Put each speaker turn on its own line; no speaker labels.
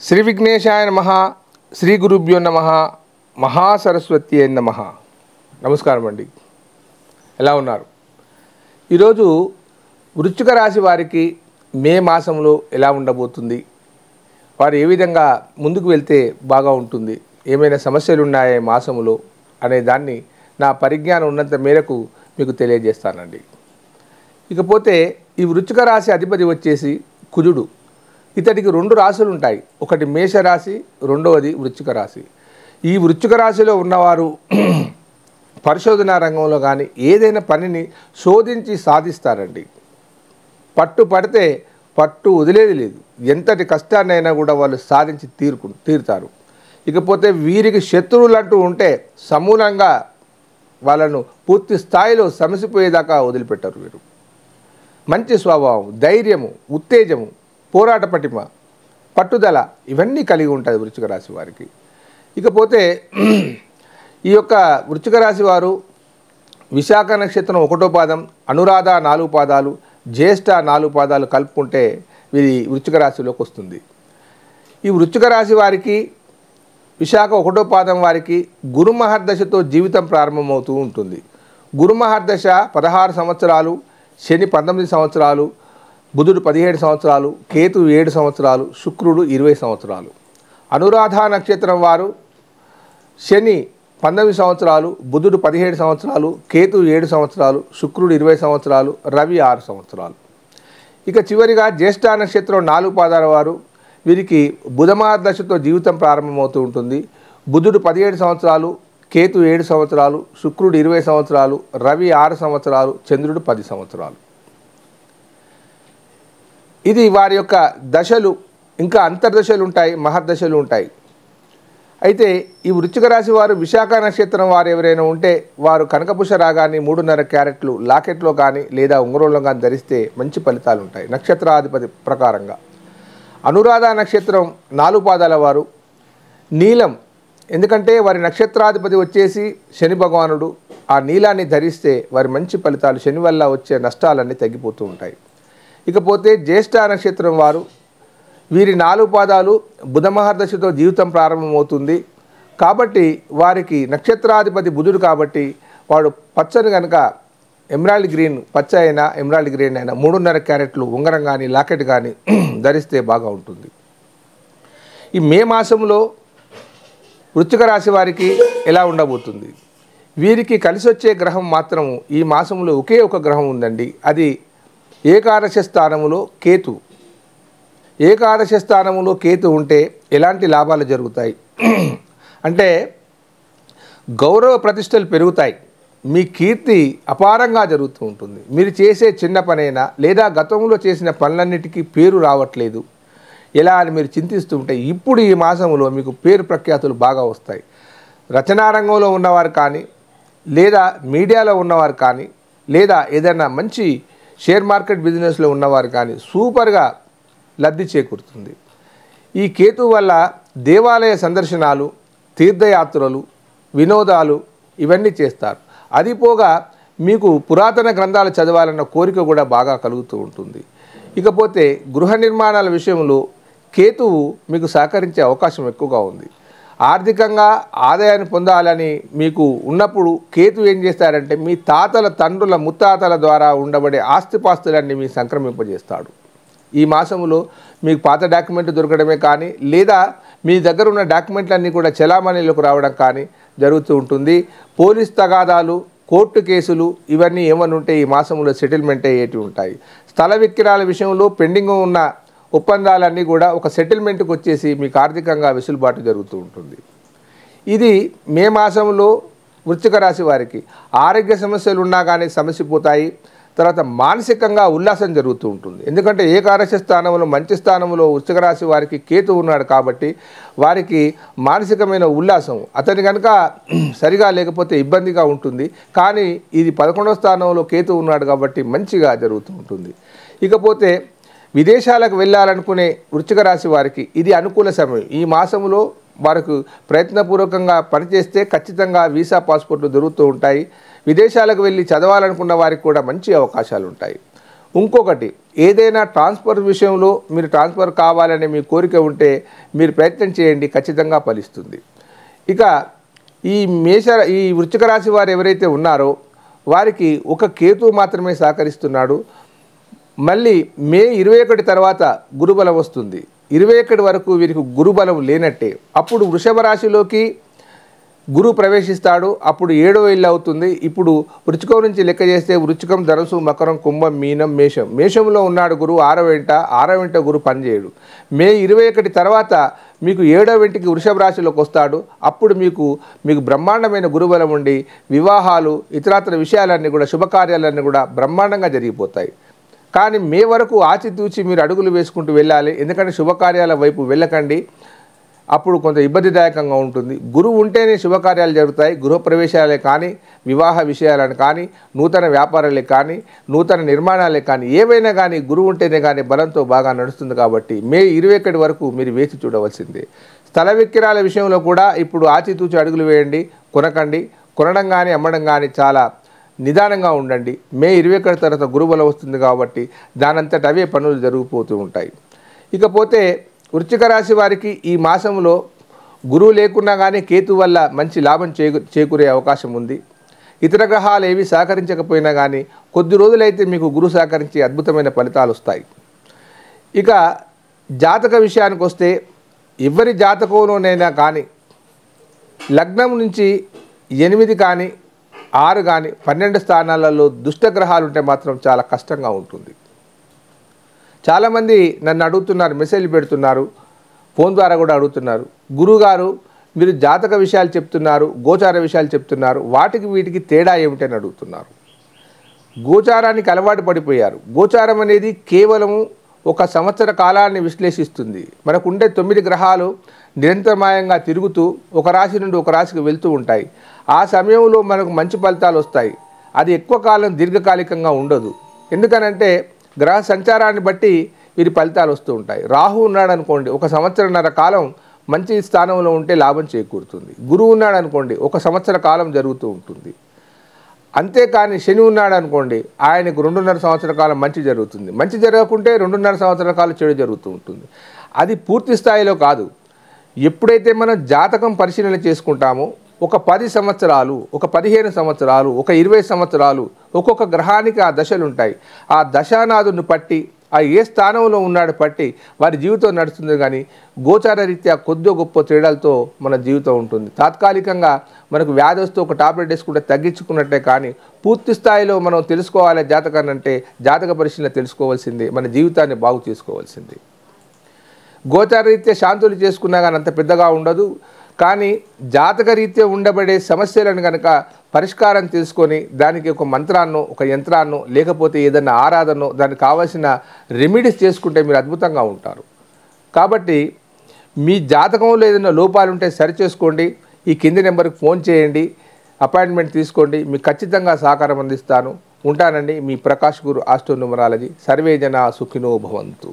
శ్రీ విఘ్నేశాయ నమః, శ్రీ గురుభ్యో నమః, మహాసరస్వతి నమః. నమస్కారం అండి. ఎలా ఉన్నారు? ఈరోజు వృశ్చిక రాశి వారికి మే మాసంలో ఎలా ఉండబోతుంది, వారు ఏ విధంగా ముందుకు వెళ్తే బాగా ఉంటుంది, ఏమైనా సమస్యలు ఉన్నాయా మాసములో అనే దాన్ని నా పరిజ్ఞానం ఉన్నంత మేరకు మీకు తెలియజేస్తానండి. ఇకపోతే ఈ వృశ్చిక రాశి అధిపతి వచ్చేసి కుజుడు. ఇతడికి రెండు రాశులు ఉంటాయి, ఒకటి మేషరాశి, రెండవది వృశ్చిక రాశి. ఈ వృశ్చిక రాశిలో ఉన్నవారు పరిశోధనా రంగంలో కానీ ఏదైనా పనిని శోధించి సాధిస్తారండి. పట్టు పడితే పట్టు వదిలేది లేదు. ఎంతటి కష్టాన్నైనా కూడా వాళ్ళు సాధించి తీరుతారు. ఇకపోతే వీరికి శత్రువులు అంటూ ఉంటే సమూలంగా వాళ్ళను పూర్తి స్థాయిలో సమసిపోయేదాకా వదిలిపెట్టారు. వీరు మంచి స్వభావం, ధైర్యము, ఉత్తేజము, పోరాట పటిమ, పట్టుదల ఇవన్నీ కలిగి ఉంటుంది వృశ్చిక రాశి వారికి. ఇకపోతే ఈ యొక్క వృశ్చిక రాశి వారు విశాఖ నక్షత్రం 1వ పాదం, అనురాధ 4 పాదాలు, జ్యేష్ఠ 4 పాదాలు కలుపుకుంటే వీరి వృశ్చిక రాశిలోకి వస్తుంది. ఈ వృశ్చిక రాశి వారికి విశాఖ 1వ పాదం వారికి గురు మహర్దశతో జీవితం ప్రారంభమవుతూ ఉంటుంది. గురు మహర్దశ 16 సంవత్సరాలు, శని 19 సంవత్సరాలు, బుధుడు 17 సంవత్సరాలు, కేతు 7 సంవత్సరాలు, శుక్రుడు 20 సంవత్సరాలు. అనురాధ నక్షత్రం వారు శని 19 సంవత్సరాలు, బుధుడు 17 సంవత్సరాలు, కేతు 7 సంవత్సరాలు, శుక్రుడు 20 సంవత్సరాలు, రవి 6 సంవత్సరాలు. ఇక చివరిగా జ్యేష్ఠ నక్షత్రం 4 పాదాల వారు వీరికి బుధమహర్దశతో జీవితం ప్రారంభమవుతూ ఉంటుంది. బుధుడు 17 సంవత్సరాలు, కేతు 7 సంవత్సరాలు, శుక్రుడు 20 సంవత్సరాలు, రవి 6 సంవత్సరాలు, చంద్రుడు 10 సంవత్సరాలు. ఇది వారి యొక్క దశలు. ఇంకా అంతర్దశలు ఉంటాయి, మహర్దశలు ఉంటాయి. అయితే ఈ వృశ్చిక రాశి వారు విశాఖ నక్షత్రం వారు ఎవరైనా ఉంటే వారు కనకపుష రాగాన్ని 3.5 క్యారెట్లు లాకెట్లో కానీ లేదా ఉంగరంలో కానీ ధరిస్తే మంచి ఫలితాలు ఉంటాయి నక్షత్రాధిపతి ప్రకారంగా. అనురాధ నక్షత్రం 4 పాదాల వారు నీలం, ఎందుకంటే వారి నక్షత్రాధిపతి వచ్చేసి శని భగవానుడు. ఆ నీలాన్ని ధరిస్తే వారి మంచి ఫలితాలు, శని వల్ల వచ్చే నష్టాలన్నీ తగ్గిపోతూ ఉంటాయి. ఇకపోతే జ్యేష్ఠ నక్షత్రం వారు వీరి 4 పాదాలు బుధమహర్దశతో జీవితం ప్రారంభమవుతుంది. కాబట్టి వారికి నక్షత్రాధిపతి బుధుడు కాబట్టి వాడు పచ్చని కనుక ఎమరాల్డ్ గ్రీన్, పచ్చ అయినా ఎమరాల్డ్ గ్రీన్ అయినా 3.5 క్యారెట్లు ఉంగరం కానీ లాకెట్ కానీ ధరిస్తే బాగా ఉంటుంది. ఈ మే మాసంలో వృశ్చిక రాశి వారికి ఎలా ఉండబోతుంది? వీరికి కలిసి వచ్చే గ్రహం మాత్రం ఈ మాసంలో ఒకే ఒక గ్రహం ఉందండి. అది ఏకాదశ స్థానములో కేతు. ఏకాదశ స్థానములో కేతు ఉంటే ఎలాంటి లాభాలు జరుగుతాయి అంటే గౌరవ ప్రతిష్టలు పెరుగుతాయి, మీ కీర్తి అపారంగా జరుగుతూ ఉంటుంది. మీరు చేసే చిన్న పనైనా లేదా గతంలో చేసిన పనులన్నిటికీ పేరు రావట్లేదు ఎలా అని మీరు చింతిస్తూ ఉంటే ఇప్పుడు ఈ మాసంలో మీకు పేరు ప్రఖ్యాతులు బాగా వస్తాయి. రచనా రంగంలో ఉన్నవారు కానీ లేదా మీడియాలో ఉన్నవారు కానీ లేదా ఏదైనా మంచి షేర్ మార్కెట్ బిజినెస్లో ఉన్నవారు కానీ సూపర్గా లబ్ధి చేకూరుతుంది. ఈ కేతు వల్ల దేవాలయ సందర్శనాలు, తీర్థయాత్రలు, వినోదాలు ఇవన్నీ చేస్తారు. అది పోగా మీకు పురాతన గ్రంథాలు చదవాలన్న కోరిక కూడా బాగా కలుగుతూ ఉంటుంది. ఇకపోతే గృహ నిర్మాణాల విషయంలో కేతువు మీకు సహకరించే అవకాశం ఎక్కువగా ఉంది. ఆర్థికంగా ఆదాయాన్ని పొందాలని మీకు ఉన్నప్పుడు కేతు ఏం చేస్తారంటే మీ తాతల, తండ్రుల, ముత్తాతల ద్వారా ఉండబడే ఆస్తిపాస్తులన్నీ మీ సంక్రమింపజేస్తాడు. ఈ మాసంలో మీకు పాత డాక్యుమెంట్ దొరకడమే కానీ లేదా మీ దగ్గర ఉన్న డాక్యుమెంట్లన్నీ కూడా చెలామణిలోకి రావడం కానీ జరుగుతూ ఉంటుంది. పోలీస్ తగాదాలు, కోర్టు కేసులు ఇవన్నీ ఏమని ఉంటే ఈ మాసంలో సెటిల్మెంట్ అయ్యేటివి ఉంటాయి. స్థల విక్రయాల విషయంలో పెండింగ్ ఉన్న ఒప్పందాలన్నీ కూడా ఒక సెటిల్మెంట్కి వచ్చేసి మీకు ఆర్థికంగా వెసులుబాటు జరుగుతూ ఉంటుంది. ఇది మే మాసంలో వృశ్చిక రాశి వారికి. ఆరోగ్య సమస్యలు ఉన్నా కానీ సమస్యపోతాయి. తర్వాత మానసికంగా ఉల్లాసం జరుగుతూ ఉంటుంది. ఎందుకంటే ఏకాదశ స్థానంలో మంచి స్థానంలో వృశ్చిక రాశి వారికి కేతు ఉన్నాడు కాబట్టి వారికి మానసికమైన ఉల్లాసం. అతని కనుక సరిగా లేకపోతే ఇబ్బందిగా ఉంటుంది. కానీ ఇది 11వ స్థానంలో కేతు ఉన్నాడు కాబట్టి మంచిగా జరుగుతూ ఉంటుంది. ఇకపోతే విదేశాలకు వెళ్ళాలనుకునే వృశ్చిక రాశి వారికి ఇది అనుకూల సమయం. ఈ మాసంలో వారికి ప్రయత్నపూర్వకంగా పనిచేస్తే ఖచ్చితంగా వీసా, పాస్పోర్ట్లు దొరుకుతూ ఉంటాయి. విదేశాలకు వెళ్ళి చదవాలనుకున్న వారికి కూడా మంచి అవకాశాలు ఉంటాయి. ఇంకొకటి ఏదైనా ట్రాన్స్ఫర్ విషయంలో మీరు ట్రాన్స్ఫర్ కావాలనే మీ కోరిక ఉంటే మీరు ప్రయత్నం చేయండి, ఖచ్చితంగా ఫలిస్తుంది. ఇక ఈ వృశ్చిక రాశి వారు ఎవరైతే ఉన్నారో వారికి ఒక కేతువు మాత్రమే సహకరిస్తున్నాడు. మళ్ళీ మే 21 తర్వాత గురుబలం వస్తుంది. 21 వరకు వీరికి గురుబలం లేనట్టే. అప్పుడు వృషభ రాశిలోకి గురువు ప్రవేశిస్తాడు. అప్పుడు 7వ ఇల్లు అవుతుంది. ఇప్పుడు వృశ్చికం నుంచి లెక్క చేస్తే వృశ్చికం, ధనుసు, మకరం, కుంభం, మీనం, మేషం. మేషంలో ఉన్నాడు గురువు 6వ ఇంట గురువు పనిచేయడు. మే 21 తర్వాత మీకు 7వ ఇంటికి వృషభ రాశిలోకి వస్తాడు. అప్పుడు మీకు బ్రహ్మాండమైన గురుబలం ఉండి వివాహాలు ఇతరాతర విషయాలన్నీ కూడా శుభకార్యాలన్నీ కూడా బ్రహ్మాండంగా జరిగిపోతాయి. కానీ మే వరకు ఆచితూచి మీరు అడుగులు వేసుకుంటూ వెళ్ళాలి. ఎందుకంటే శుభకార్యాల వైపు వెళ్ళకండి, అప్పుడు కొంత ఇబ్బందిదాయకంగా ఉంటుంది. గురువు ఉంటేనే శుభకార్యాలు జరుగుతాయి. గృహప్రవేశాలే కానీ, వివాహ విషయాలను కానీ, నూతన వ్యాపారాలే కానీ, నూతన నిర్మాణాలే కానీ, ఏవైనా కానీ గురువు ఉంటేనే కానీ బలంతో బాగా నడుస్తుంది. కాబట్టి మే 21 వరకు మీరు వేచి చూడవలసిందే. స్థల విక్రయాల విషయంలో కూడా ఇప్పుడు ఆచితూచి అడుగులు వేయండి, కొనకండి. కొనడం కానీ అమ్మడం కానీ చాలా నిదానంగా ఉండండి. మే 21 తర్వాత గురుబలం వస్తుంది కాబట్టి దానంతట అవే పనులు జరిగిపోతూ ఉంటాయి. ఇకపోతే వృశ్చిక రాశి వారికి ఈ మాసంలో గురువు లేకున్నా కానీ కేతు వల్ల మంచి లాభం చేకూరే అవకాశం ఉంది. ఇతర గ్రహాలు ఏవి సహకరించకపోయినా కానీ కొద్ది రోజులైతే మీకు గురువు సహకరించి అద్భుతమైన ఫలితాలు వస్తాయి. ఇక జాతక విషయానికి వస్తే ఎవరి జాతకంలోనైనా కానీ లగ్నం నుంచి 8 కానీ 6 కానీ 12 స్థానాలలో దుష్టగ్రహాలు ఉంటే మాత్రం చాలా కష్టంగా ఉంటుంది. చాలామంది నన్ను అడుగుతున్నారు, మెసేజ్లు పెడుతున్నారు, ఫోన్ ద్వారా కూడా అడుగుతున్నారు, గురువుగారు మీరు జాతక విషయాలు చెప్తున్నారు, గోచార విషయాలు చెప్తున్నారు, వాటికి వీటికి తేడా ఏమిటని అడుగుతున్నారు. గోచారానికి అలవాటు పడిపోయారు. గోచారం అనేది కేవలము 1 సంవత్సర కాలాన్ని విశ్లేషిస్తుంది. మనకు ఉండే 9 గ్రహాలు నిరంతరమాయంగా తిరుగుతూ ఒక రాశి నుండి ఒక రాశికి వెళ్తూ ఉంటాయి. ఆ సమయంలో మనకు మంచి ఫలితాలు వస్తాయి. అది ఎక్కువ కాలం దీర్ఘకాలికంగా ఉండదు. ఎందుకనంటే గ్రహ సంచారాన్ని బట్టి వీరి ఫలితాలు వస్తూ ఉంటాయి. రాహు ఉన్నాడు అనుకోండి, 1 సంవత్సరన్నర కాలం మంచి స్థానంలో ఉంటే లాభం చేకూరుతుంది. గురువు ఉన్నాడు అనుకోండి, 1 సంవత్సర కాలం జరుగుతూ ఉంటుంది. అంతేకాని శని ఉన్నాడు అనుకోండి, ఆయనకు 2.5 సంవత్సర కాలం మంచి జరుగుతుంది. మంచి జరగకుంటే 2.5 సంవత్సరాల కాలం చెడు జరుగుతూ ఉంటుంది. అది పూర్తి స్థాయిలో కాదు. ఎప్పుడైతే మనం జాతకం పరిశీలన చేసుకుంటామో ఒక 10 సంవత్సరాలు, ఒక 15 సంవత్సరాలు, ఒక 20 సంవత్సరాలు ఒక్కొక్క గ్రహానికి ఆ దశలు ఉంటాయి. ఆ దశానాథుని పట్టి ఆ ఏ స్థానంలో ఉన్నాడు పట్టి వారి జీవితం నడుస్తుంది. కానీ గోచార రీత్యా కొద్ది గొప్ప తేడాలతో మన జీవితం ఉంటుంది. తాత్కాలికంగా మనకు వ్యాధి వస్తే ఒక టాబ్లెట్ వేసుకుంటే తగ్గించుకున్నట్టే, కానీ పూర్తి స్థాయిలో మనం తెలుసుకోవాలి జాతకాన్ని అంటే జాతక పరిశీలన తెలుసుకోవాల్సిందే, మన జీవితాన్ని బాగు చేసుకోవాల్సిందే. గోచార రీత్యా శాంతులు చేసుకున్నా కానీ అంత పెద్దగా ఉండదు. కానీ జాతక రీత్యా ఉండబడే సమస్యలను కనుక పరిష్కారం తెలుసుకొని దానికి ఒక మంత్రాన్నో ఒక యంత్రాన్నో లేకపోతే ఏదైనా ఆరాధనో దానికి కావాల్సిన రెమెడీస్ చేసుకుంటే మీరు అద్భుతంగా ఉంటారు. కాబట్టి మీ జాతకంలో ఏదైనా లోపాలు ఉంటే సరిచేసుకోండి. ఈ కింది నెంబర్కి ఫోన్ చేయండి, అపాయింట్మెంట్ తీసుకోండి, మీకు ఖచ్చితంగా సహకారం అందిస్తాను. ఉంటానండి. మీ ప్రకాష్ గురు ఆస్ట్రో న్యూమరాలజీ. సర్వే జన సుఖినో భవంతు.